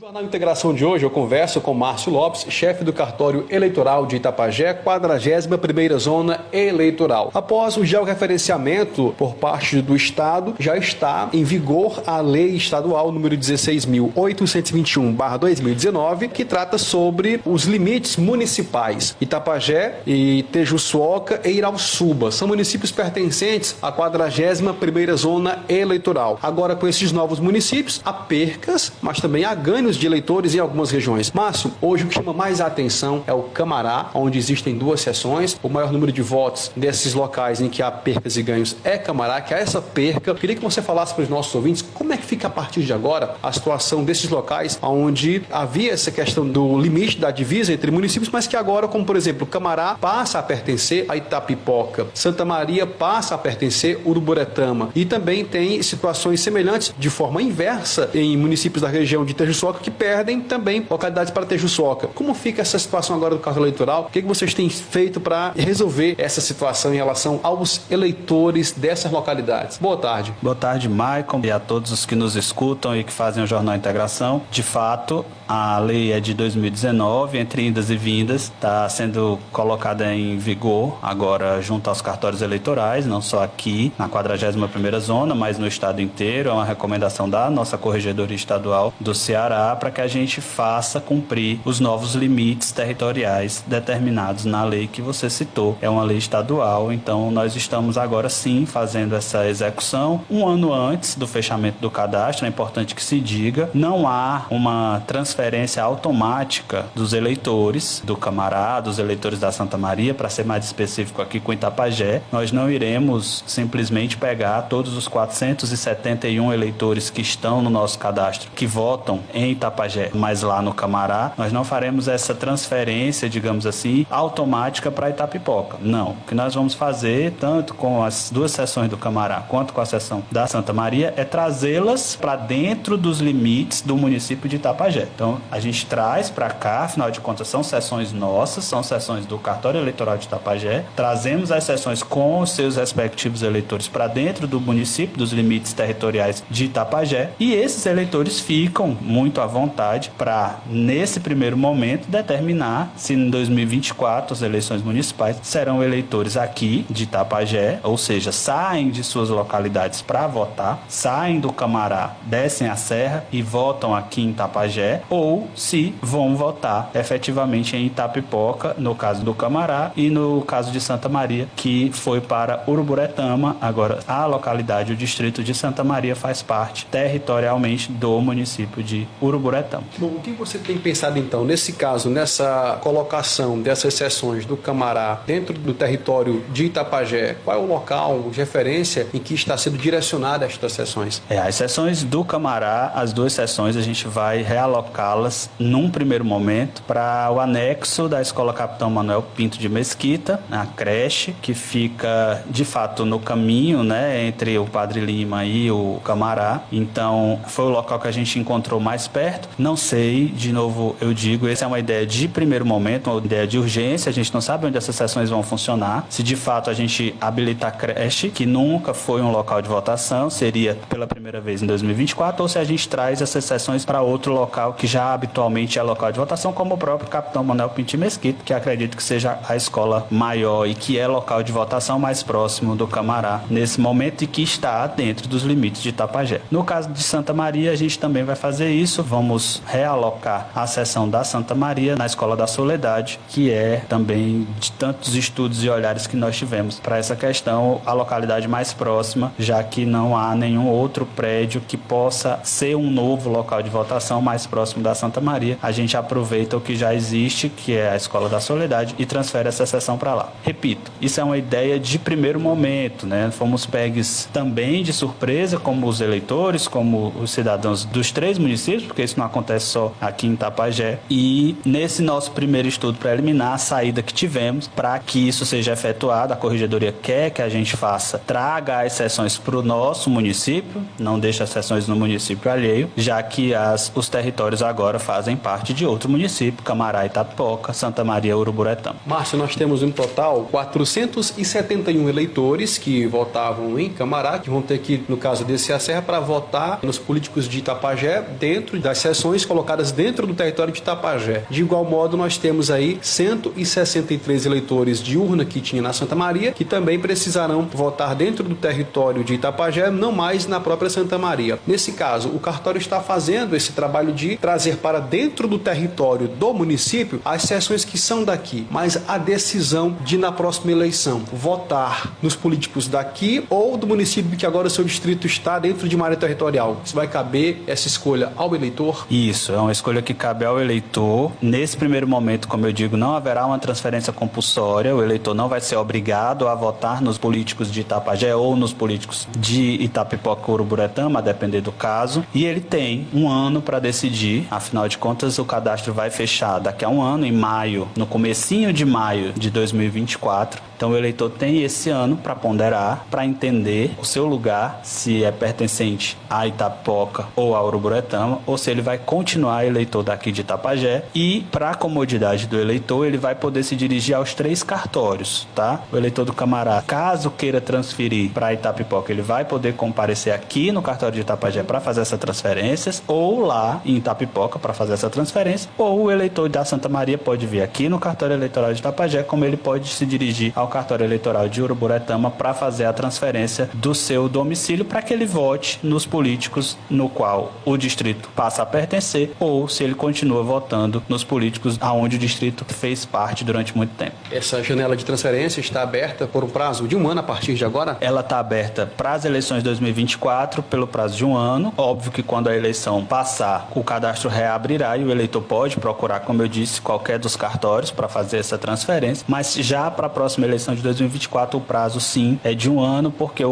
No Jornal Integração de hoje eu converso com Márcio Lopes, chefe do cartório eleitoral de Itapajé, 41ª Zona Eleitoral. Após o georreferenciamento por parte do Estado, já está em vigor a Lei Estadual número 16.821/2019, que trata sobre os limites municipais. Itapajé e Tejuçuoca e Irauçuba são municípios pertencentes à 41ª Zona Eleitoral. Agora, com esses novos municípios, há percas, mas também há ganhos de eleitores em algumas regiões. Márcio, hoje o que chama mais a atenção é o Camará, onde existem 2 seções. O maior número de votos desses locais em que há percas e ganhos é Camará, que há essa perca. Queria que você falasse para os nossos ouvintes como é que fica a partir de agora a situação desses locais onde havia essa questão do limite da divisa entre municípios, mas que agora, como por exemplo, Camará passa a pertencer a Itapipoca, Santa Maria passa a pertencer a Uruburetama, e também tem situações semelhantes de forma inversa em municípios da região de Tejuçuoca que perdem também localidades para Tejuçuoca. Como fica essa situação agora do cartório eleitoral? O que vocês têm feito para resolver essa situação em relação aos eleitores dessas localidades? Boa tarde. Boa tarde, Maicon, e a todos os que nos escutam e que fazem o Jornal Integração. De fato, a lei é de 2019, entre indas e vindas, está sendo colocada em vigor agora junto aos cartórios eleitorais, não só aqui na 41ª Zona, mas no estado inteiro. É uma recomendação da nossa Corregedoria Estadual do Ceará para que a gente faça cumprir os novos limites territoriais determinados na lei que você citou. É uma lei estadual, então nós estamos agora sim fazendo essa execução. Um ano antes do fechamento do cadastro, é importante que se diga, não há uma transferência automática dos eleitores do Camará, dos eleitores da Santa Maria, para ser mais específico aqui com Itapajé. Nós não iremos simplesmente pegar todos os 471 eleitores que estão no nosso cadastro, que votam em Itapajé, mas lá no Camará, nós não faremos essa transferência, digamos assim, automática para Itapipoca. Não. O que nós vamos fazer, tanto com as 2 seções do Camará quanto com a seção da Santa Maria, é trazê-las para dentro dos limites do município de Itapajé. Então, a gente traz para cá, afinal de contas, são seções nossas, são seções do cartório eleitoral de Itapajé, trazemos as seções com os seus respectivos eleitores para dentro do município, dos limites territoriais de Itapajé, e esses eleitores ficam muito à vontade para, nesse primeiro momento, determinar se em 2024 as eleições municipais serão eleitores aqui de Itapajé, ou seja, saem de suas localidades para votar, saem do Camará, descem a serra e votam aqui em Itapajé, ou se vão votar efetivamente em Itapipoca, no caso do Camará, e no caso de Santa Maria, que foi para Uruburetama. Agora, a localidade, o distrito de Santa Maria, faz parte territorialmente do município de Uruburetama. Bom, o que você tem pensado então, nesse caso, nessa colocação dessas seções do Camará dentro do território de Itapajé? Qual é o local de referência em que está sendo direcionada estas seções? As seções do Camará, as 2 seções, a gente vai realocá-las num primeiro momento para o anexo da Escola Capitão Manuel Pinto de Mesquita, a creche, que fica de fato no caminho, né, entre o Padre Lima e o Camará. Então, foi o local que a gente encontrou mais perto. Não sei, de novo eu digo, essa é uma ideia de primeiro momento, uma ideia de urgência. A gente não sabe onde essas sessões vão funcionar. Se de fato a gente habilitar a creche, que nunca foi um local de votação, seria pela primeira vez em 2024, ou se a gente traz essas sessões para outro local que já habitualmente é local de votação, como o próprio Capitão Manuel Pinto de Mesquita, que acredito que seja a escola maior e que é local de votação mais próximo do Camará nesse momento e que está dentro dos limites de Itapajé. No caso de Santa Maria, a gente também vai fazer isso. Vamos realocar a seção da Santa Maria na Escola da Soledade, que é também, de tantos estudos e olhares que nós tivemos para essa questão, a localidade mais próxima, já que não há nenhum outro prédio que possa ser um novo local de votação mais próximo da Santa Maria. A gente aproveita o que já existe, que é a Escola da Soledade, e transfere essa seção para lá. Repito, isso é uma ideia de primeiro momento, né? Fomos pegues também de surpresa, como os eleitores, como os cidadãos dos 3 municípios, porque isso não acontece só aqui em Itapajé. E nesse nosso primeiro estudo preliminar, a saída que tivemos para que isso seja efetuado, a Corregedoria quer que a gente faça, traga as sessões para o nosso município, não deixa as sessões no município alheio, já que os territórios agora fazem parte de outro município, Camará, Itapipoca, Santa Maria, Uruburetama. Márcio, nós temos um total 471 eleitores que votavam em Camará, que vão ter que, no caso, descer a serra para votar nos políticos de Itapajé dentro das seções colocadas dentro do território de Itapajé. De igual modo, nós temos aí 163 eleitores de urna que tinha na Santa Maria, que também precisarão votar dentro do território de Itapajé, não mais na própria Santa Maria. Nesse caso, o cartório está fazendo esse trabalho de trazer para dentro do território do município as seções que são daqui, mas a decisão de, na próxima eleição, votar nos políticos daqui ou do município que agora o seu distrito está dentro de uma área territorial. Se vai caber essa escolha ao eleitor? Isso, é uma escolha que cabe ao eleitor. Nesse primeiro momento, como eu digo, não haverá uma transferência compulsória, o eleitor não vai ser obrigado a votar nos políticos de Itapajé ou nos políticos de Itapipoca ou Uruburetama, a depender do caso, e ele tem um ano para decidir. Afinal de contas, o cadastro vai fechar daqui a um ano, em maio, no comecinho de maio de 2024. Então o eleitor tem esse ano para ponderar, para entender o seu lugar, se é pertencente a Itapipoca ou a Uruburetama, ou se ele vai continuar eleitor daqui de Itapajé. E, para a comodidade do eleitor, ele vai poder se dirigir aos 3 cartórios, tá? O eleitor do Camará, caso queira transferir para Itapipoca, ele vai poder comparecer aqui no cartório de Itapajé para fazer essa transferência, ou lá em Itapipoca para fazer essa transferência, ou o eleitor da Santa Maria pode vir aqui no cartório eleitoral de Itapajé, como ele pode se dirigir ao cartório eleitoral de Uruburetama para fazer a transferência do seu domicílio, para que ele vote nos políticos no qual o distrito passa a pertencer, ou se ele continua votando nos políticos aonde o distrito fez parte durante muito tempo. Essa janela de transferência está aberta por um prazo de um ano a partir de agora? Ela está aberta para as eleições de 2024 pelo prazo de um ano. Óbvio que quando a eleição passar, o cadastro reabrirá e o eleitor pode procurar, como eu disse, qualquer dos cartórios para fazer essa transferência, mas já para a próxima eleição de 2024 o prazo sim é de um ano, porque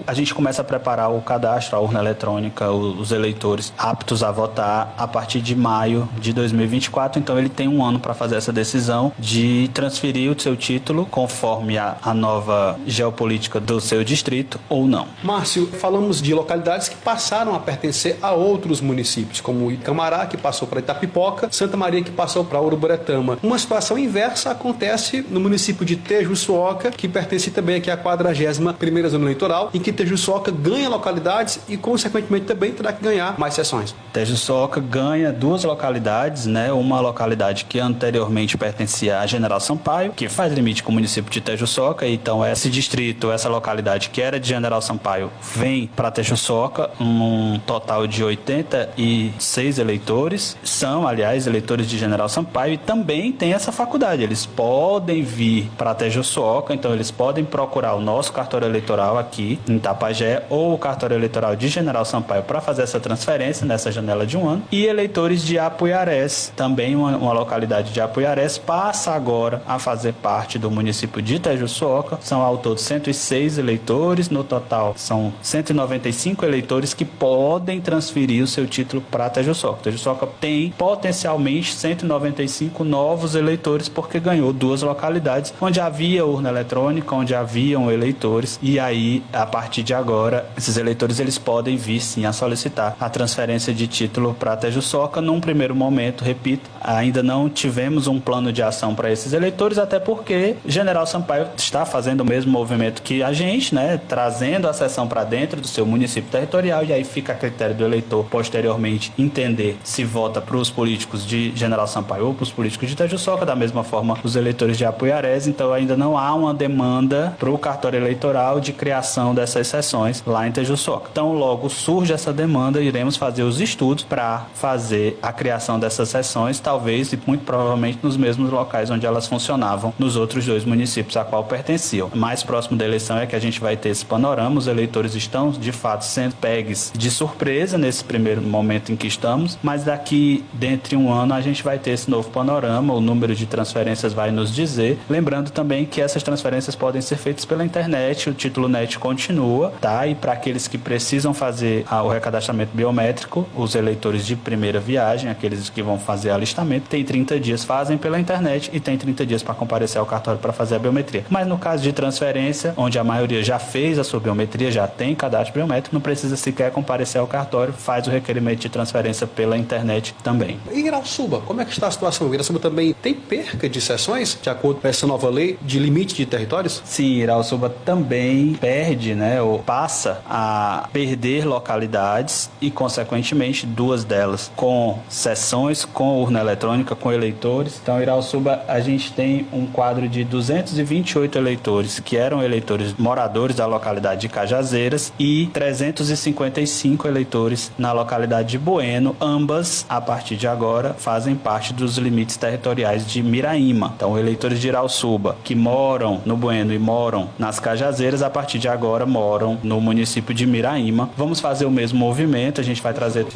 a gente começa a preparar o cadastro, a urna eletrônica, os eleitores aptos a votar a partir de maio de 2024, então ele tem um ano para fazer essa decisão de transferir o seu título conforme a nova geopolítica do seu distrito ou não. Márcio, falamos de localidades que passaram a pertencer a outros municípios, como Icamará, que passou para Itapipoca, Santa Maria, que passou para Uruburetama. Uma situação inversa acontece no município de Tejuçuoca, que pertence também aqui à 41ª zona eleitoral, em que Tejuçuoca ganha localidades e, consequentemente, também terá que ganhar mais seções. Tejuçuoca ganha 2 localidades, né? Uma localidade que anteriormente pertencia a General Sampaio, que faz limite com o município de Tejuçuoca, então esse distrito, essa localidade que era de General Sampaio, vem para Tejuçuoca, um total de 86 eleitores, são, aliás, eleitores de General Sampaio, e também tem essa faculdade, eles podem vir para Tejuçuoca, então eles podem procurar o nosso cartório eleitoral aqui em Itapajé ou o cartório eleitoral de General Sampaio para fazer essa transferência nessa janela de um ano. E eleitores de Apuiarés, também uma localidade de Apuiarés, passa agora a fazer parte do município de Tejuçuoca. São ao todo 106 eleitores, no total são 195 eleitores que podem transferir o seu título para Tejuçuoca. Tejuçuoca tem potencialmente 195 novos eleitores porque ganhou 2 localidades onde havia urna eletrônica, onde haviam eleitores, e aí, a partir de agora, esses eleitores eles podem vir sim a solicitar a transferência de título para Tejuçuoca. Num primeiro momento, repito, ainda não tivemos um plano de ação para esses eleitores, até porque General Sampaio está fazendo o mesmo movimento que a gente, né, trazendo a seção para dentro do seu município territorial, e aí fica a critério do eleitor posteriormente entender se vota para os políticos de General Sampaio ou para os políticos de Tejuçuoca, da mesma forma os eleitores de Apuiarés. Então ainda não há uma demanda para o cartório eleitoral de criação dessas seções lá em Tejuçuoca. Então logo surge essa demanda, iremos fazer os estudos para fazer a criação dessas seções, talvez e muito provavelmente nos mesmos locais onde elas funcionavam nos outros 2 municípios a qual pertenciam. Mais próximo da eleição é que a gente vai ter esse panorama. Os eleitores estão de fato sendo pegues de surpresa nesse primeiro momento em que estamos, mas daqui dentro de um ano a gente vai ter esse novo panorama, o número de transferências vai nos dizer. Lembrando também que essas transferências podem ser feitas pela internet, o título NET continua, tá? E para aqueles que precisam fazer o recadastramento biométrico, os eleitores de primeira viagem, aqueles que vão fazer alistamento, tem 30 dias, fazem pela internet e tem 30 dias para comparecer ao cartório para fazer a biometria. Mas no caso de transferência, onde a maioria já fez a sua biometria, já tem cadastro biométrico, não precisa sequer comparecer ao cartório, faz o requerimento de transferência pela internet também. E Irauçuba, como é que está a situação? Irauçuba também tem perca de sessões, de acordo com essa nova lei de limite limite de territórios? Sim, Irauçuba também perde, ou passa a perder localidades e, consequentemente, duas delas com sessões, com urna eletrônica, com eleitores. Então, Irauçuba, a gente tem um quadro de 228 eleitores que eram eleitores moradores da localidade de Cajazeiras e 355 eleitores na localidade de Bueno. Ambas, a partir de agora, fazem parte dos limites territoriais de Miraíma. Então, eleitores de Irauçuba que moram no Bueno e moram nas Cajazeiras, a partir de agora moram no município de Miraíma. Vamos fazer o mesmo movimento, a gente vai trazer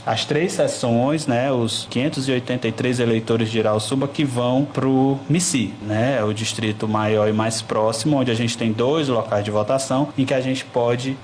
as três sessões, os 583 eleitores de Irauçuba que vão para o MICI, o distrito maior e mais próximo, onde a gente tem 2 locais de votação em que a gente pode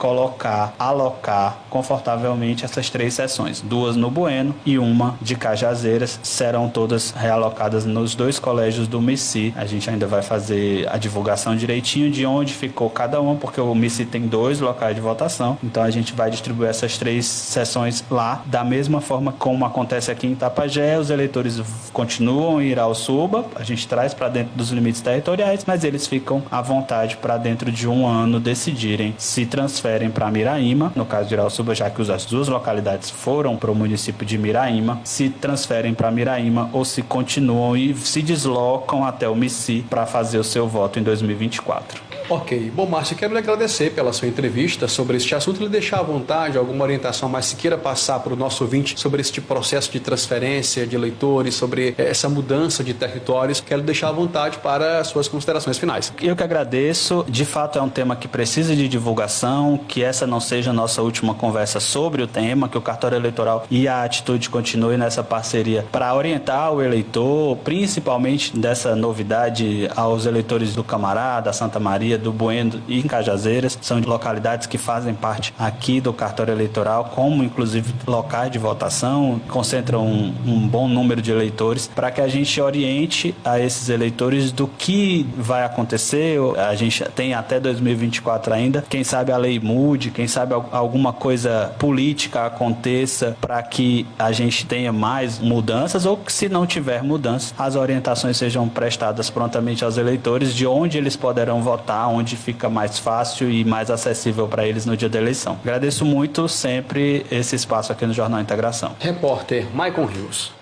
alocar confortavelmente essas 3 sessões. 2 no Bueno e uma de Cajazeiras, serão todas realocadas nos 2 colégios do MICI. A gente ainda vai fazer a divulgação direitinho de onde ficou cada uma, porque o MICI tem 2 locais de votação, então a gente vai distribuir essas 3 sessões lá, da mesma forma como acontece aqui em Itapajé. Os eleitores continuam em Irauçuba, a gente traz para dentro dos limites territoriais, mas eles ficam à vontade para dentro de um ano decidirem se transferem para Miraíma, no caso de Irauçuba, já que as 2 localidades foram para o município de Miraíma, se transferem para Miraíma ou se continuam e se deslocam até o MICI para fazer o seu voto em 2024. Ok. Bom, Márcio, quero lhe agradecer pela sua entrevista sobre este assunto e lhe deixar à vontade alguma orientação mais se queira passar para o nosso ouvinte sobre este processo de transferência de eleitores, sobre essa mudança de territórios. Quero deixar à vontade para as suas considerações finais. Eu que agradeço. De fato, é um tema que precisa de divulgação, que essa não seja a nossa última conversa sobre o tema, que o cartório eleitoral e a Atitude continue nessa parceria para orientar o eleitor, principalmente dessa novidade aos eleitores do Camará, da Santa Maria, do Bueno e em Cajazeiras. São localidades que fazem parte aqui do cartório eleitoral, como inclusive locais de votação, concentram um bom número de eleitores, para que a gente oriente a esses eleitores do que vai acontecer. A gente tem até 2024 ainda, quem sabe a lei mude, quem sabe alguma coisa política aconteça para que a gente tenha mais mudanças, ou que, se não tiver mudança, as orientações sejam prestadas prontamente aos eleitores de onde eles poderão votar, onde fica mais fácil e mais acessível para eles no dia da eleição. Agradeço muito sempre esse espaço aqui no Jornal Integração. Repórter Maicon Rios.